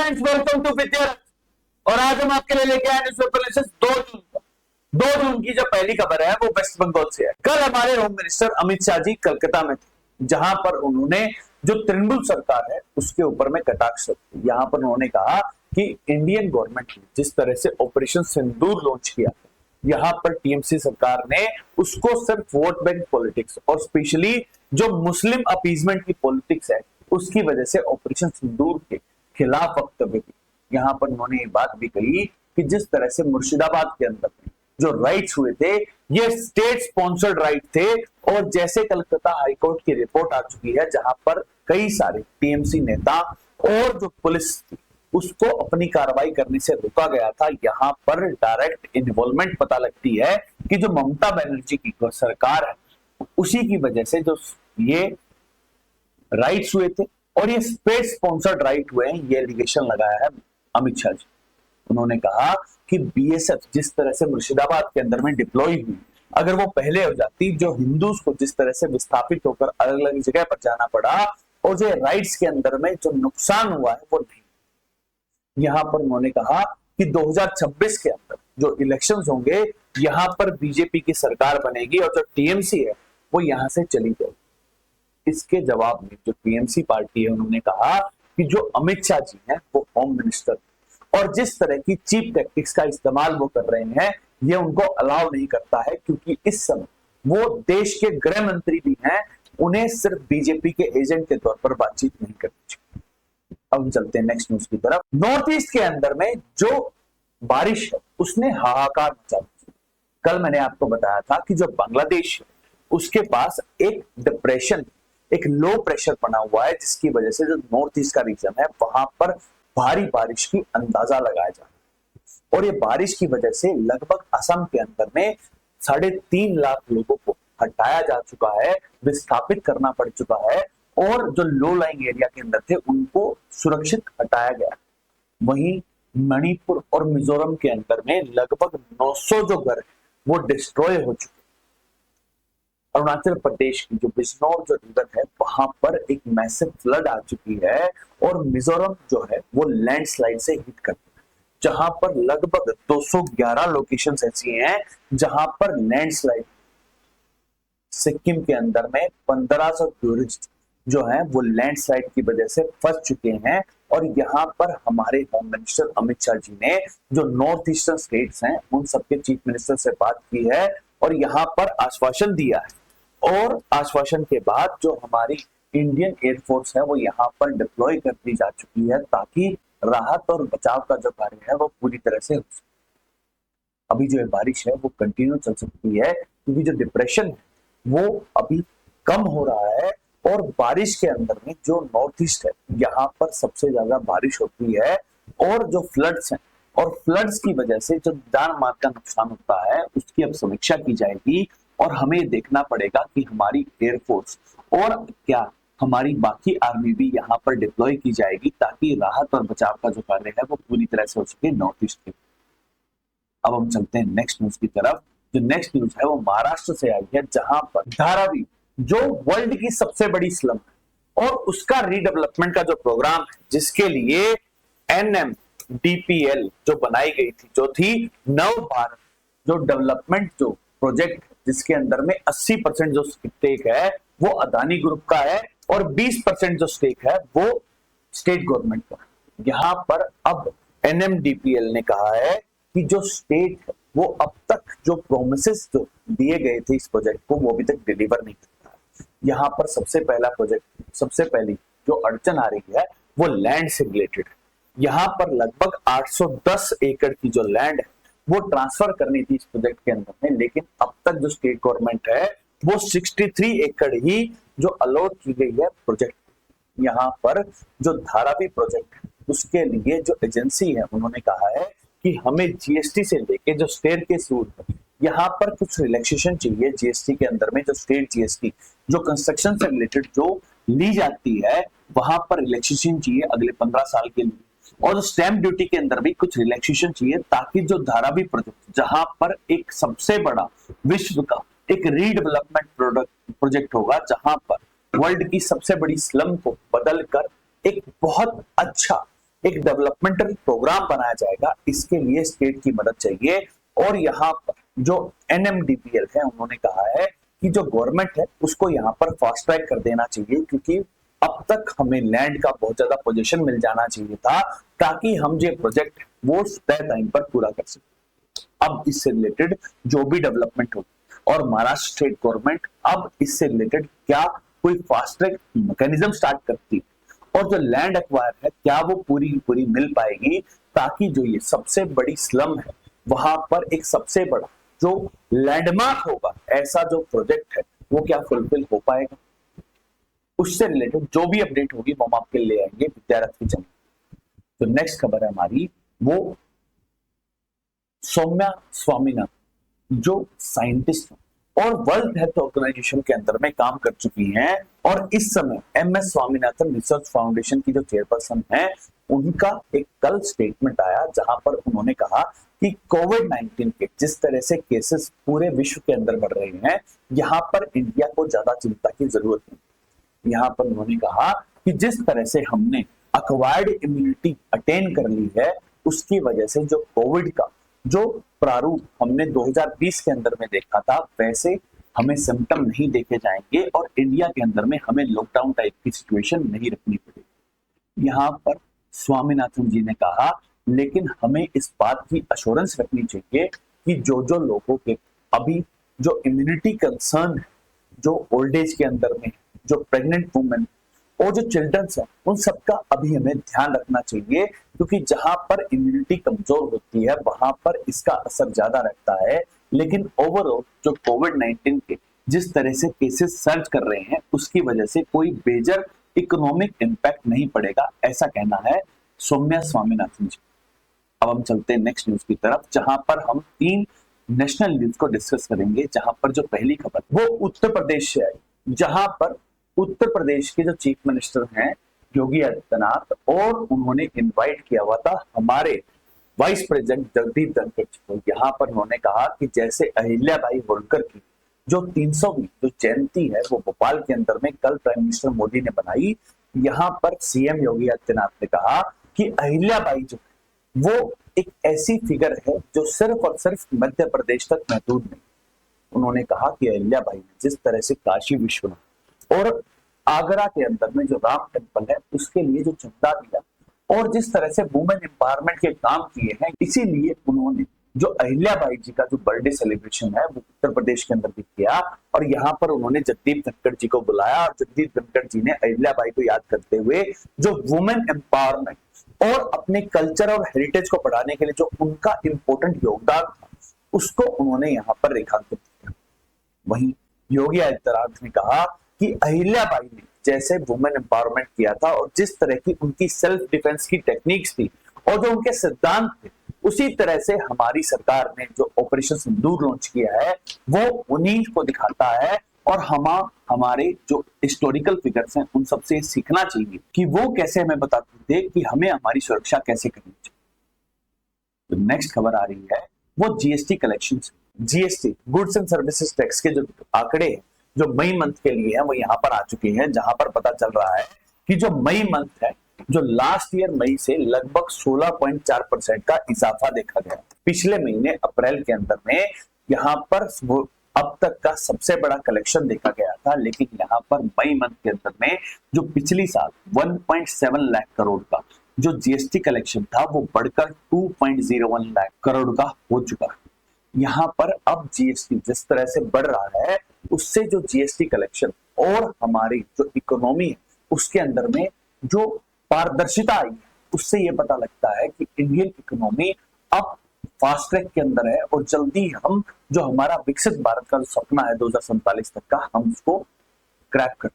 Friends, welcome to विद्या। और आज हम आपके लिए लेके आए न्यूज़पेपर 2 जून का। 2 जून की जो पहली खबर है वो वेस्ट बंगाल से है। कल हमारे होम मिनिस्टर अमित शाह जी कलकत्ता में थे, जहां पर उन्होंने जो तृणमूल सरकार है उसके ऊपर में कटाक्ष किया। यहां पर उन्होंने कहा कि इंडियन गवर्नमेंट ने जिस तरह से ऑपरेशन सिंदूर लॉन्च किया, यहाँ पर टीएमसी सरकार ने उसको सिर्फ वोट बैंक पॉलिटिक्स और स्पेशली जो मुस्लिम अपीजमेंट की पॉलिटिक्स है उसकी वजह से ऑपरेशन सिंदूर के खिलाफ वक्तव्य की। यहाँ पर उन्होंने ये बात भी कही कि जिस तरह से मुर्शिदाबाद के अंदर जो राइट्स हुए थे ये स्टेट स्पॉन्सर्ड राइट थे, और जैसे कलकत्ता हाईकोर्ट की रिपोर्ट आ चुकी है जहां पर कई सारे टीएमसी नेता और जो पुलिस थी उसको अपनी कार्रवाई करने से रोका गया था। यहाँ पर डायरेक्ट इन्वॉल्वमेंट पता लगती है कि जो ममता बनर्जी की सरकार है उसी की वजह से जो ये राइट्स हुए थे और ये स्टेट स्पॉन्सर्ड राइट हुए हैं, ये एलिगेशन लगाया है अमित शाह जी। उन्होंने कहा कि बीएसएफ जिस तरह से मुर्शिदाबाद के अंदर में डिप्लॉय हुई, अगर वो पहले हो जाती, जो हिंदूज को जिस तरह से विस्थापित होकर अलग अलग जगह पर जाना पड़ा और जो राइट्स के अंदर में जो नुकसान हुआ है वो नहीं। यहां पर उन्होंने कहा कि 2026 के अंदर जो इलेक्शंस होंगे यहां पर बीजेपी की सरकार बनेगी और जो टीएमसी है वो यहां से चली जाएगी। इसके जवाब में जो टीएमसी पार्टी है उन्होंने कहा कि जो अमित शाह जी हैं वो होम मिनिस्टर और जिस तरह की चीप टैक्टिक्स का इस्तेमाल वो कर रहे हैं ये उनको अलाउ नहीं करता है, क्योंकि इस समय वो देश के गृह मंत्री भी हैं, उन्हें सिर्फ बीजेपी के एजेंट के तौर पर बातचीत नहीं करनी चाहिए। अब हम चलते हैं नेक्स्ट न्यूज की तरफ। नॉर्थ ईस्ट के अंदर में जो बारिश है उसने हाहाकार मचा दिया। कल मैंने आपको बताया था कि जो बांग्लादेश है उसके पास एक डिप्रेशन, एक लो प्रेशर बना हुआ है, जिसकी वजह से जो नॉर्थ ईस्ट का रीजन है वहां पर भारी बारिश की अंदाजा लगाया जा रहा है। और ये बारिश की वजह से लगभग असम के अंदर में 3.5 लाख लोगों को हटाया जा चुका है, विस्थापित करना पड़ चुका है, और जो लो लाइंग एरिया के अंदर थे उनको सुरक्षित हटाया गया। वहीं मणिपुर और मिजोरम के अंदर में लगभग 900 जो घर वो डिस्ट्रॉय हो चुके। अरुणाचल प्रदेश की जो बिजनौर जो रिवर है वहां पर एक मैसिव फ्लड आ चुकी है, और मिजोरम जो है वो लैंडस्लाइड से हिट करती है, जहां पर लगभग 211 लोकेशंस ऐसी हैं जहां पर लैंडस्लाइड। सिक्किम के अंदर में 1500 टूरिस्ट जो हैं वो लैंडस्लाइड की वजह से फंस चुके हैं, और यहाँ पर हमारे होम मिनिस्टर अमित शाह जी ने जो नॉर्थ ईस्टर्न स्टेट्स हैं उन सबके चीफ मिनिस्टर से बात की है और यहाँ पर आश्वासन दिया है। और आश्वासन के बाद जो हमारी इंडियन एयरफोर्स है वो यहाँ पर डिप्लॉय कर दी जा चुकी है, ताकि राहत और बचाव का जो कार्य है वो पूरी तरह से हो सके। अभी जो बारिश है वो कंटिन्यू चल सकती है, क्योंकि जो डिप्रेशन है वो अभी कम हो रहा है, और बारिश के अंदर में जो नॉर्थ ईस्ट है यहाँ पर सबसे ज्यादा बारिश होती है, और जो फ्लड्स हैं और फ्लड्स की वजह से जो जान माल का नुकसान होता है उसकी अब समीक्षा की जाएगी, और हमें देखना पड़ेगा कि हमारी एयरफोर्स और क्या हमारी बाकी आर्मी भी यहाँ पर डिप्लॉय की जाएगी, ताकि राहत और बचाव का जो कार्य है वो पूरी तरह से हो सके नॉर्थ ईस्ट के। अब हम चलते हैं नेक्स्ट न्यूज की तरफ। जो नेक्स्ट न्यूज है वो महाराष्ट्र से आई है, जहां पर धारावी जो वर्ल्ड की सबसे बड़ी स्लम है और उसका रीडेवलपमेंट का जो प्रोग्राम है, जिसके लिए NMDPL जो बनाई गई थी, जो थी नव भारत जो डेवलपमेंट जो प्रोजेक्ट, जिसके अंदर में 80% जो स्टेक है वो अदानी ग्रुप का है और 20% जो स्टेक है वो स्टेट गवर्नमेंट का। यहाँ पर अब NMDPL ने कहा है कि जो स्टेट है वो अब तक जो प्रोमिसेस जो दिए गए थे इस प्रोजेक्ट को वो अभी तक डिलीवर नहीं करता है। यहाँ पर सबसे पहली जो अड़चन आ रही है वो लैंड से रिलेटेड है। यहाँ पर लगभग 810 एकड़ की जो लैंड है वो ट्रांसफर करनी थी इस प्रोजेक्ट के अंदर में, लेकिन अब तक जो स्टेट गवर्नमेंट है वो 63 एकड़ ही जो अलॉट की गई है प्रोजेक्ट। यहाँ पर जो धारावी प्रोजेक्ट है उसके लिए जो एजेंसी है उन्होंने कहा है कि हमें जीएसटी से लेके जो स्टेयरकेस रूल है यहाँ पर कुछ रिलैक्सेशन चाहिए। जीएसटी के अंदर में जो स्टेट जीएसटी जो कंस्ट्रक्शन से रिलेटेड जो ली जाती है वहां पर रिलैक्सेशन चाहिए अगले 15 साल के लिए, और स्टैंप ड्यूटी के अंदर भी कुछ रिलैक्सेशन चाहिए, ताकि जो धारावी प्रोजेक्ट जहां पर एक सबसे बड़ा विश्व का एक रीडेवलपमेंट प्रोजेक्ट होगा, जहां पर वर्ल्ड की सबसे बड़ी स्लम को बदलकर एक बहुत अच्छा एक डेवलपमेंटल प्रोग्राम बनाया जाएगा, इसके लिए स्टेट की मदद चाहिए। और यहाँ पर जो NMDPL है उन्होंने कहा है कि जो गवर्नमेंट है उसको यहाँ पर फास्ट ट्रैक कर देना चाहिए, क्योंकि अब तक हमें लैंड का बहुत ज्यादा पोजीशन मिल जाना चाहिए था ताकि हम जो प्रोजेक्ट वो तय टाइम पर पूरा कर सके। अब इससे रिलेटेड जो भी डेवलपमेंट हो और महाराष्ट्र स्टेट गवर्नमेंट अब इससे रिलेटेड क्या कोई फास्ट ट्रैक मैकेनिज्म स्टार्ट करती और जो लैंड एक्वायर है क्या वो पूरी पूरी मिल पाएगी, ताकि जो ये सबसे बड़ी स्लम है वहां पर एक सबसे बड़ा जो लैंडमार्क होगा ऐसा जो प्रोजेक्ट है वो क्या फुलफिल हो पाएगा। उससे रिलेटेड जो भी अपडेट होगी वो हम आपके लिए ले आएंगे विद्यारथ की चैनल। तो नेक्स्ट खबर है हमारी वो सौम्या स्वामीनाथन जो साइंटिस्ट और वर्ल्ड हेल्थ ऑर्गेनाइजेशन के अंदर में काम कर चुकी हैं और इस समय MS स्वामीनाथन रिसर्च फाउंडेशन की जो चेयरपर्सन है उनका एक कल स्टेटमेंट आया जहां पर उन्होंने कहा कि कोविड-19 के जिस तरह से केसेस पूरे विश्व के अंदर बढ़ रहे हैं यहाँ पर इंडिया को ज्यादा चिंता की जरूरत नहीं। यहाँ पर उन्होंने कहा कि जिस तरह से हमने अक्वायर्ड इम्यूनिटी अटेन कर ली है उसकी वजह से जो कोविड का जो प्रारूप हमने 2020 के अंदर में देखा था वैसे हमें सिम्टम नहीं देखे जाएंगे और इंडिया के अंदर में हमें लॉकडाउन टाइप की सिचुएशन नहीं रखनी पड़ेगी। यहाँ पर स्वामीनाथन जी ने कहा लेकिन हमें इस बात की अश्योरेंस रखनी चाहिए कि जो जो लोगों के अभी जो इम्यूनिटी कंसर्न है, जो ओल्ड एज के अंदर में जो प्रेग्नेंट वुमेन और जो चिल्ड्रंस है उन सबका अभी हमें ध्यान रखना चाहिए, क्योंकि जहां पर इम्यूनिटी कमजोर होती है वहां पर इसका असर ज्यादा रहता है। लेकिन ओवरऑल जो कोविड-19 के जिस तरह से केसेस सर्ज कर रहे हैं उसकी वजह से कोई मेजर इकोनॉमिक इंपैक्ट नहीं पड़ेगा, ऐसा कहना है सौम्या स्वामीनाथन जी। अब हम चलते हैं नेक्स्ट न्यूज की तरफ जहां पर हम 3 नेशनल न्यूज को डिस्कस करेंगे। जहां पर जो पहली खबर वो उत्तर प्रदेश से आई, जहां पर उत्तर प्रदेश के जो चीफ मिनिस्टर हैं योगी आदित्यनाथ और उन्होंने इनवाइट किया हुआ था हमारे वाइस प्रेसिडेंट जगदीप धनखड़ जी को। यहाँ पर उन्होंने कहा कि जैसे अहिल्याबाई होलकर की जो 300वीं जो जयंती है वो भोपाल के अंदर में कल प्राइम मिनिस्टर मोदी ने बनाई, यहाँ पर CM योगी आदित्यनाथ ने कहा कि अहिल्याबाई जो वो एक ऐसी फिगर है जो सिर्फ और सिर्फ मध्य प्रदेश तक महदूद नहीं। उन्होंने कहा कि अहिल्याबाई ने जिस तरह से काशी विश्वनाथ और आगरा के अंदर में जो राम टेम्पल है उसके लिए जो चंदा दिया और जिस तरह से वुमेन एम्पावरमेंट के काम किए हैं, इसीलिए उन्होंने जो अहिल्याबाई जी का जो बर्थडे सेलिब्रेशन है वो उत्तर प्रदेश के अंदर भी किया और यहाँ पर उन्होंने जगदीप धनखड़ जी को बुलाया और जगदीप धनखड़ जी ने अहिल्याबाई को याद करते हुए जो वुमेन एम्पावरमेंट और अपने कल्चर और हेरिटेज को बढ़ाने के लिए जो उनका इंपॉर्टेंट योगदान था उसको उन्होंने यहाँ पर रेखांकित किया। वहीं योगी आदित्यनाथ ने कहा कि अहिल्याबाई ने जैसे वुमेन एम्पावरमेंट किया था और जिस तरह की उनकी सेल्फ डिफेंस की टेक्निक्स थी और जो उनके सिद्धांत थे उसी तरह से हमारी सरकार ने जो ऑपरेशन सिंदूर लॉन्च किया है वो उन्हीं को दिखाता है और हमारे जो हिस्टोरिकल फिगर्स हैं उन सबसे सीखना चाहिए कि वो कैसे हमें बताते थे कि हमें हमारी सुरक्षा कैसे करनी चाहिए। तो नेक्स्ट खबर आ रही है वो GST collection. GST goods and services tax के जो आंकड़े हैं जो मई मंथ के लिए हैं वो यहाँ पर आ चुके हैं, जहां पर पता चल रहा है कि जो मई मंथ है जो लास्ट ईयर मई से लगभग 16.4% का इजाफा देखा गया। पिछले महीने अप्रैल के अंदर में यहाँ पर अब तक का सबसे बड़ा कलेक्शन देखा गया था, लेकिन यहाँ पर मई मंथ के अंदर में जो पिछली साल 1.7 लाख करोड़ का जो जीएसटी कलेक्शन था वो बढ़कर 2.01 लाख करोड़ का हो चुका है। यहाँ पर अब जीएसटी जिस तरह से बढ़ रहा है उससे जो जीएसटी कलेक्शन और हमारी जो इकोनॉमी है उसके अंदर में जो पारदर्शिता आई उससे ये पता लगता है कि इंडियन इकोनॉमी अब फास्ट ट्रैक के अंदर है और जल्दी हम जो हमारा विकसित भारत का जो सपना है 2047 तक का हम उसको क्रैक कर।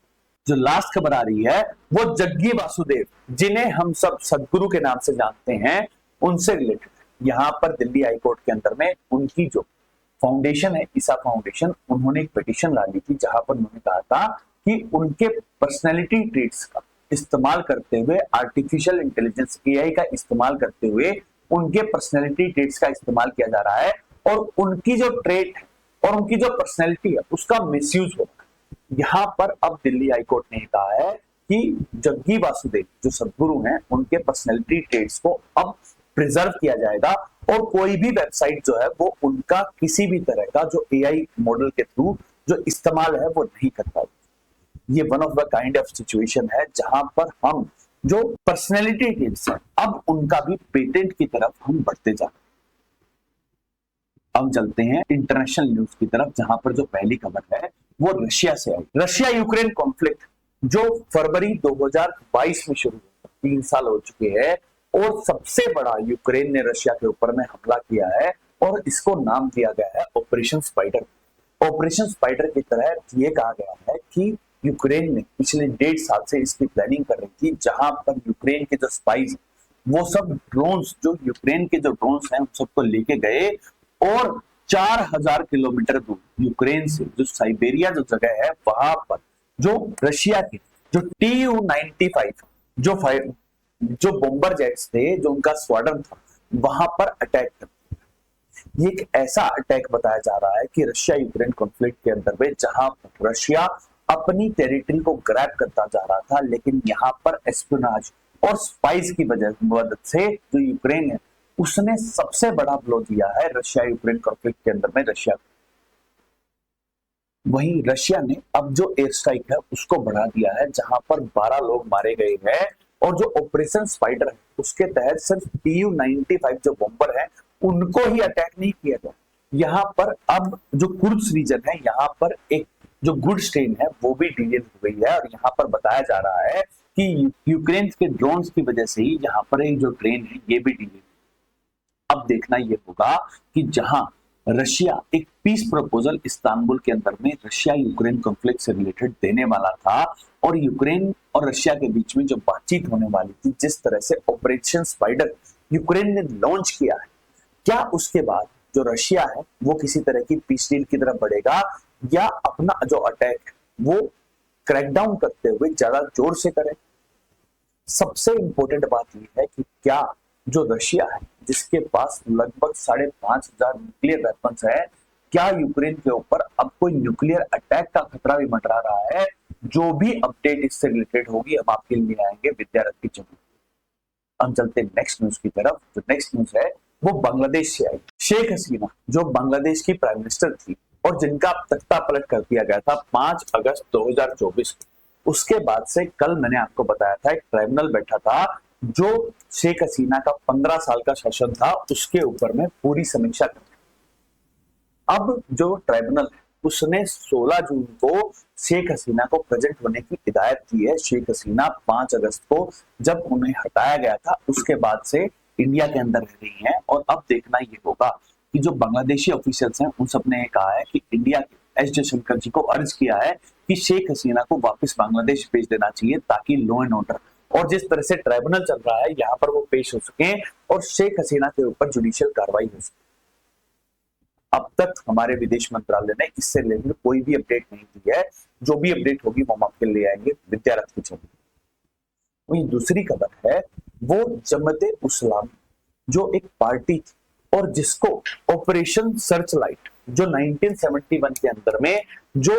जो लास्ट खबर आ रही है वो जग्गी वासुदेव जिन्हें हम सब सदगुरु के नाम से जानते हैं उनसे रिलेटेड। यहाँ पर दिल्ली हाई कोर्ट के अंदर में उनकी जो फाउंडेशन है ईसा फाउंडेशन उन्होंने एक पिटीशन डाली थी जहां पर उन्होंने कहा था कि उनके पर्सनैलिटी ट्रेट्स का इस्तेमाल करते हुए आर्टिफिशियल इंटेलिजेंस AI का इस्तेमाल करते हुए उनके पर्सनैलिटी ट्रेट्स का इस्तेमाल किया जा रहा है और उनकी जो ट्रेट है और उनकी जो पर्सनैलिटी है उसका मिसयूज हो रहा है। यहाँ पर अब दिल्ली हाई कोर्ट ने कहा है कि जग्गी वासुदेव जो सदगुरु हैं उनके पर्सनैलिटी ट्रेड्स को अब प्रिजर्व किया जाएगा और कोई भी वेबसाइट जो है वो उनका किसी भी तरह का जो एआई मॉडल के थ्रू जो इस्तेमाल है वो नहीं कर पाएगी। ये one of the kind of situation है जहां पर हम जो पर्सनैलिटी ट्रेड्स हैं अब उनका भी पेटेंट की तरफ हम बढ़ते जा रहे हैं। हम चलते हैं इंटरनेशनल न्यूज की तरफ, जहां पर जो पहली खबर है वो रशिया से आई। रशिया यूक्रेन कॉन्फ्लिक्ट जो फरवरी 2022 में शुरू हुआ, 3 साल हो चुके हैं और सबसे बड़ा यूक्रेन ने रशिया के ऊपर में हमला किया है और इसको नाम दिया गया है ऑपरेशन स्पाइडर। ऑपरेशन स्पाइडर की तरह ये कहा गया है कि यूक्रेन ने पिछले 1.5 साल से इसकी प्लानिंग कर रही थी, जहां पर यूक्रेन के जो स्पाइस वो सब ड्रोन्स, जो यूक्रेन के जो ड्रोन्स हैं उन सबको लेके गए और 4000 किलोमीटर दूर यूक्रेन से जो साइबेरिया जो जगह है वहां पर जो रशिया के जो Tu-95 जो बॉम्बर जेट्स थे, जो उनका स्क्वाड्रन था, वहां पर अटैक कर। ये एक ऐसा अटैक बताया जा रहा है कि रशिया यूक्रेन कॉन्फ्लिक्ट के अंदर में जहां पर रशिया अपनी टेरिटरी को ग्रैब करता जा रहा था, लेकिन यहाँ पर एस्पियोनाज और स्पाइस की मदद से जो यूक्रेन है उसने सबसे बड़ा ब्लो दिया है रशिया यूक्रेन कॉन्फ्लिक्ट के अंदर में रशिया को। वहीं रशिया ने अब जो एयर स्ट्राइक है उसको बढ़ा दिया है, जहां पर 12 लोग मारे गए हैं और जो ऑपरेशन स्पाइडर है उसके तहत सिर्फ Tu-95 जो बॉम्बर है उनको ही अटैक नहीं किया गया। यहाँ पर अब जो कुर्द्स रीजन है यहाँ पर एक जो गुड स्ट्रेन है वो भी डिले हो गई है और यहाँ पर बताया जा रहा है कि यूक्रेन के ड्रोन्स की वजह से ही यहाँ पर एक जो ट्रेन है ये भी डिले। अब देखना ये होगा कि जहां रशिया एक पीस प्रपोजल इस्तांबुल के अंदर में रशिया यूक्रेन कॉन्फ्लिक्ट से रिलेटेड देने वाला था और यूक्रेन और रशिया के बीच में जो बातचीत होने वाली थी, जिस तरह से ऑपरेशन स्पाइडर यूक्रेन ने लॉन्च किया है, क्या उसके बाद जो रशिया है वो किसी तरह की पीस डील की तरफ बढ़ेगा या अपना जो अटैक है वो क्रैकडाउन करते हुए ज्यादा जोर से करे। सबसे इंपॉर्टेंट बात यह है कि क्या जो रशिया है जिसके पास लगभग 5500 न्यूक्लियर वेपन्स है, क्या यूक्रेन के ऊपर अब कोई न्यूक्लियर अटैक का खतरा भी मंडरा रहा है। जो भी अपडेट इससे रिलेटेड होगी हम आपके लिए आएंगे विद्यार्थी चैनल। हम चलते नेक्स्ट न्यूज की तरफ। जो नेक्स्ट न्यूज है वो बांग्लादेश से आई। शेख हसीना जो बांग्लादेश की प्राइम मिनिस्टर थी और जिनका तख्ता पलट कर दिया गया था 5 अगस्त 2024 को, उसके बाद से कल मैंने आपको बताया था एक ट्राइब्यूनल बैठा था जो शेख हसीना का 15 साल का शासन था उसके ऊपर में पूरी समीक्षा कर। अब जो ट्राइब्यूनल है उसने 16 जून को शेख हसीना को प्रेजेंट होने की हिदायत दी है। शेख हसीना 5 अगस्त को जब उन्हें हटाया गया था उसके बाद से इंडिया के अंदर रह रही हैं और अब देखना ये होगा कि जो बांग्लादेशी ऑफिशियल्स हैं उन सब ने कहा है कि इंडिया के एस जयशंकर जी को अर्ज किया है कि शेख हसीना को वापस बांग्लादेश भेज देना चाहिए ताकि लॉ एंड ऑर्डर और जिस तरह से ट्राइब्यूनल चल रहा है यहाँ पर वो पेश हो सके और शेख हसीना के ऊपर जुडिशियल कार्रवाई हो सके। अब तक हमारे विदेश मंत्रालय ने इससे रिलेटेड कोई भी अपडेट नहीं दी है। जो भी अपडेट होगी वो हम आपके लिए आएंगे विद्यारथ की चैनल। वही दूसरी खबर है वो जमाते इस्लामी जो एक पार्टी थी और जिसको ऑपरेशन सर्चलाइट जो 1971 के अंदर में जो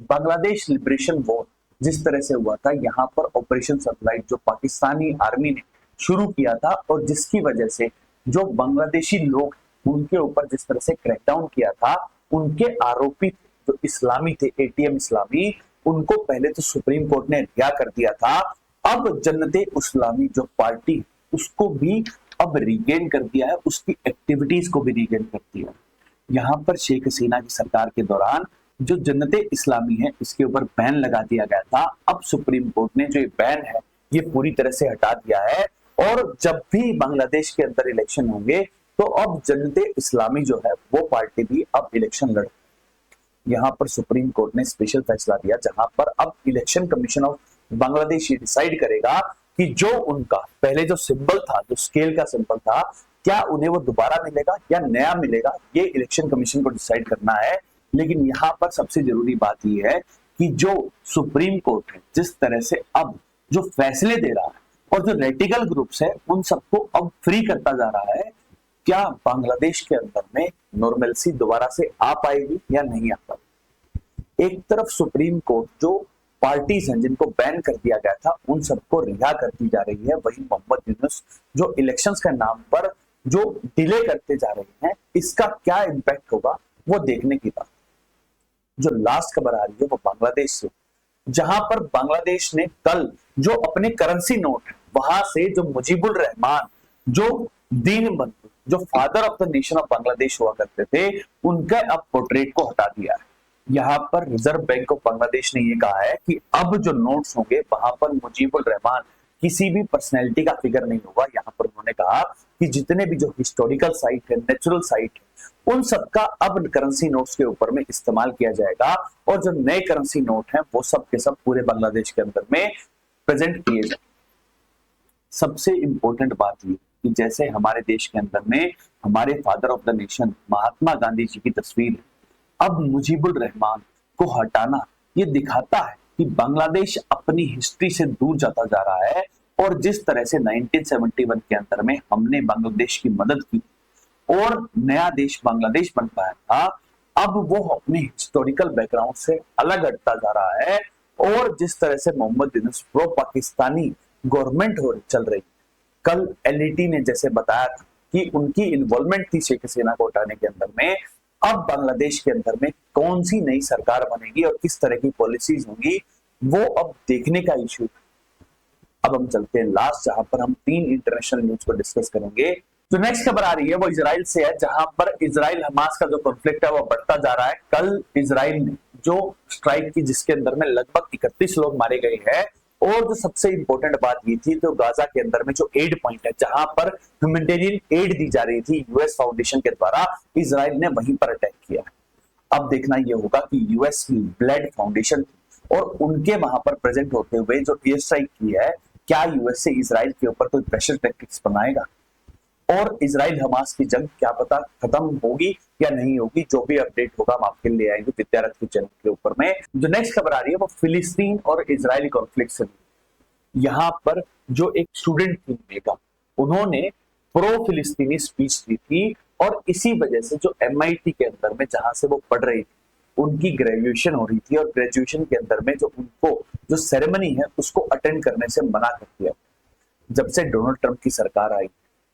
बांग्लादेश लिबरेशन वॉर जिस तरह से हुआ था, यहाँ पर ऑपरेशन सर्चलाइट जो पाकिस्तानी आर्मी ने शुरू किया था और जिसकी वजह से जो बांग्लादेशी लोग उनके ऊपर जिस तरह से क्रैकडाउन किया था, उनके आरोपी जो इस्लामी थे एटीएम इस्लामी, उनको पहले तो सुप्रीम कोर्ट ने रिहा कर दिया था। अब जन्नते इस्लामी जो पार्टी उसको भी अब रीगेन कर दिया है, उसकी एक्टिविटीज को भी रीगेन कर दिया। यहाँ पर शेख हसीना की सरकार के दौरान जो जन्नते इस्लामी है इसके ऊपर बैन लगा दिया गया था। अब सुप्रीम कोर्ट ने जो ये बैन है ये पूरी तरह से हटा दिया है और जब भी बांग्लादेश के अंदर इलेक्शन होंगे तो अब जन्नते इस्लामी जो है वो पार्टी भी अब इलेक्शन लड़। यहाँ पर सुप्रीम कोर्ट ने स्पेशल फैसला दिया जहां पर अब इलेक्शन कमीशन ऑफ बांग्लादेश ये डिसाइड करेगा कि जो उनका पहले जो सिंबल था, जो स्केल का सिंबल था, क्या उन्हें वो दोबारा मिलेगा या नया मिलेगा, ये इलेक्शन कमीशन को डिसाइड करना है। लेकिन यहाँ पर सबसे जरूरी बात यह है कि जो सुप्रीम कोर्ट है जिस तरह से अब जो फैसले दे रहा है और जो रेडिकल ग्रुप्स है उन सबको अब फ्री करता जा रहा है, क्या बांग्लादेश के अंदर में नॉर्मलसी दोबारा से आ पाएगी या नहीं आ पाएगी। एक तरफ सुप्रीम कोर्ट जो पार्टीज हैं जिनको बैन कर दिया गया था, उन सबको रिहा कर दी जा रही है। वही मोहम्मद यूनुस जो इलेक्शंस के नाम पर जो डिले करते जा रहे हैं, इसका क्या इंपैक्ट होगा वो देखने की बात। जो लास्ट खबर आ रही है वो बांग्लादेश से, जहां पर बांग्लादेश ने कल जो अपने करेंसी नोट है वहां से जो मुजीबुर रहमान, जो दीन बंधु, जो father of the nation of Bangladesh हुआ करते थे, उनका अब पोर्ट्रेट को हटा दिया है। यहाँ पर रिजर्व बैंक ऑफ बांग्लादेश ने ये कहा है कि अब जो नोट्स होंगे वहां पर मुजीबुर रहमान किसी भी पर्सनैलिटी का फिगर नहीं होगा। यहाँ पर उन्होंने कहा कि जितने भी जो हिस्टोरिकल साइट है, नेचुरल साइट है, उन सबका अब करेंसी नोट्स के ऊपर में इस्तेमाल किया जाएगा और जो नए करेंसी नोट हैं वो सब के सब पूरे बांग्लादेश के अंदर में प्रेजेंट किए जाएंगे। सबसे इंपॉर्टेंट बात ये कि जैसे हमारे देश के अंदर में हमारे father of the nation Mahatma Gandhi ji की तस्वीर है, अब मुजीबुर रहमान को हटाना ये दिखाता है कि बांग्लादेश अपनी हिस्ट्री से दूर जाता जा रहा है। और जिस तरह से 1971 के अंदर में हमने बांग्लादेश की मदद की और नया देश बांग्लादेश बन पाया था, अब वो अपने हिस्टोरिकल बैकग्राउंड से अलग हटता जा रहा है। और जिस तरह से मोहम्मद यूनुस प्रो पाकिस्तानी गवर्नमेंट चल रही, कल एलईटी ने जैसे बताया था कि उनकी इन्वॉल्वमेंट थी शेख हसीना को हटाने के अंदर में, अब बांग्लादेश के अंदर में कौन सी नई सरकार बनेगी और किस तरह की पॉलिसीज होंगी वो अब देखने का इशू। अब हम चलते हैं लास्ट, जहां पर हम 3 इंटरनेशनल न्यूज को डिस्कस करेंगे। जो नेक्स्ट खबर आ रही है वो इजराइल से है, जहां पर इजराइल हमास का जो कॉन्फ्लिक्ट है वो बढ़ता जा रहा है। कल इजराइल ने जो स्ट्राइक की जिसके अंदर में लगभग 31 लोग मारे गए हैं। और जो सबसे इंपॉर्टेंट बात ये थी, तो गाजा के अंदर में जो एड पॉइंट है जहां पर ह्यूमैनिटेरियन एड दी जा रही थी यूएस फाउंडेशन के द्वारा, इजराइल ने वहीं पर अटैक किया। अब देखना यह होगा कि यूएस ब्लड फाउंडेशन और उनके वहां पर प्रेजेंट होते हुए जो एयर स्ट्राइक की है, क्या यूएस से इजराइल के ऊपर कोई प्रेशर टैक्टिक्स बनाएगा और इजराइल हमास की जंग क्या पता खत्म होगी या नहीं होगी। जो भी अपडेट होगा हम आपके लिए आएंगे विद्यारथ के चैनल के ऊपर में। जो नेक्स्ट खबर आ रही है वो फिलिस्तीन और इजराइल कॉन्फ्लिक्ट से। यहाँ पर जो एक स्टूडेंट थी मेगा, उन्होंने प्रो फिलिस्तीनी स्पीच दी थी और इसी वजह से जो एमआईटी के अंदर में जहां से वो पढ़ रही थी, उनकी ग्रेजुएशन हो रही थी और ग्रेजुएशन के अंदर में जो उनको जो सेरेमनी है उसको अटेंड करने से मना कर दिया। जब से डोनाल्ड ट्रंप की सरकार आई,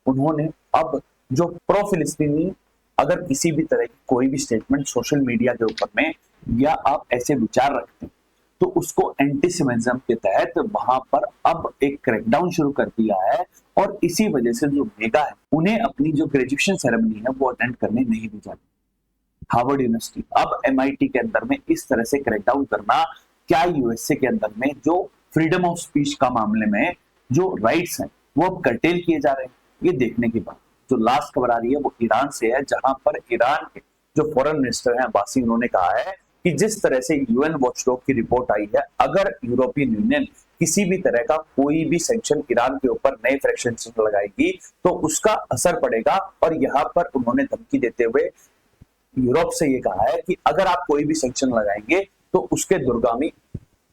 उन्होंने अब जो प्रो फिलिस्तीनी अगर किसी भी तरह की कोई भी स्टेटमेंट सोशल मीडिया के ऊपर में या आप ऐसे विचार रखते हैं तो उसको एंटीसेमिटिज्म के तहत वहां पर अब एक क्रैकडाउन शुरू कर दिया है। और इसी वजह से जो मेगा है उन्हें अपनी जो ग्रेजुएशन सेरेमनी है वो अटेंड करने नहीं दी जाती। हार्वर्ड यूनिवर्सिटी अब एमआईटी के अंदर में इस तरह से क्रैकडाउन करना, क्या यूएसए के अंदर में जो फ्रीडम ऑफ स्पीच का मामले में जो राइट्स हैं वो अब कर्टेल किए जा रहे हैं, ये देखने की बात। जो लास्ट खबर आ रही है वो ईरान से है, जहां पर ईरान के जो फॉरेन मिनिस्टर हैं अब्बासी, उन्होंने कहा है कि जिस तरह से यूएन वॉचडॉग की रिपोर्ट आई है, अगर यूरोपियन यूनियन किसी भी तरह का कोई भी सैंक्शन ईरान के ऊपर नए फ्रैक्शन लगाएगी तो उसका असर पड़ेगा। और यहाँ पर उन्होंने धमकी देते हुए यूरोप से ये कहा है कि अगर आप कोई भी सैंक्शन लगाएंगे तो उसके दूरगामी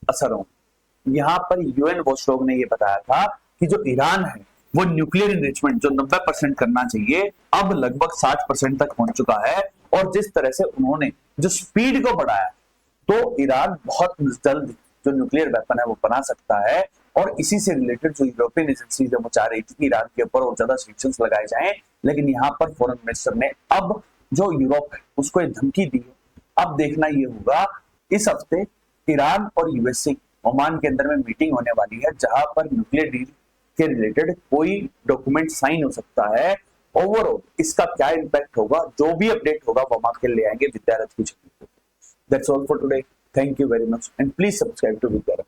असर होंगे। यहाँ पर यूएन वॉचडॉग ने ये बताया था कि जो ईरान है वो न्यूक्लियर इनरिचमेंट जो 90% करना चाहिए अब लगभग 60% तक पहुंच चुका है। और जिस तरह से उन्होंने जो स्पीड को बढ़ाया तो ईरान बहुत जल्द जो न्यूक्लियर वेपन है वो बना सकता है। और इसी से रिलेटेड जो यूरोपियन एजेंसी वो चाह रही थी कि ईरान के ऊपर और ज्यादा सैंक्शंस लगाए जाएं, लेकिन यहाँ पर फॉरेन मिनिस्टर ने अब जो यूरोप है उसको एक धमकी दी है। अब देखना ये होगा, इस हफ्ते ईरान और यूएसए ओमान के अंदर में मीटिंग होने वाली है जहां पर न्यूक्लियर डील के रिलेटेड कोई डॉक्यूमेंट साइन हो सकता है। ओवरऑल इसका क्या इंपैक्ट होगा, जो भी अपडेट होगा वो हम आपके ले आएंगे विद्यारथ की चैनल पे। That's all for today. Thank you very much and please subscribe to विद्यारथ।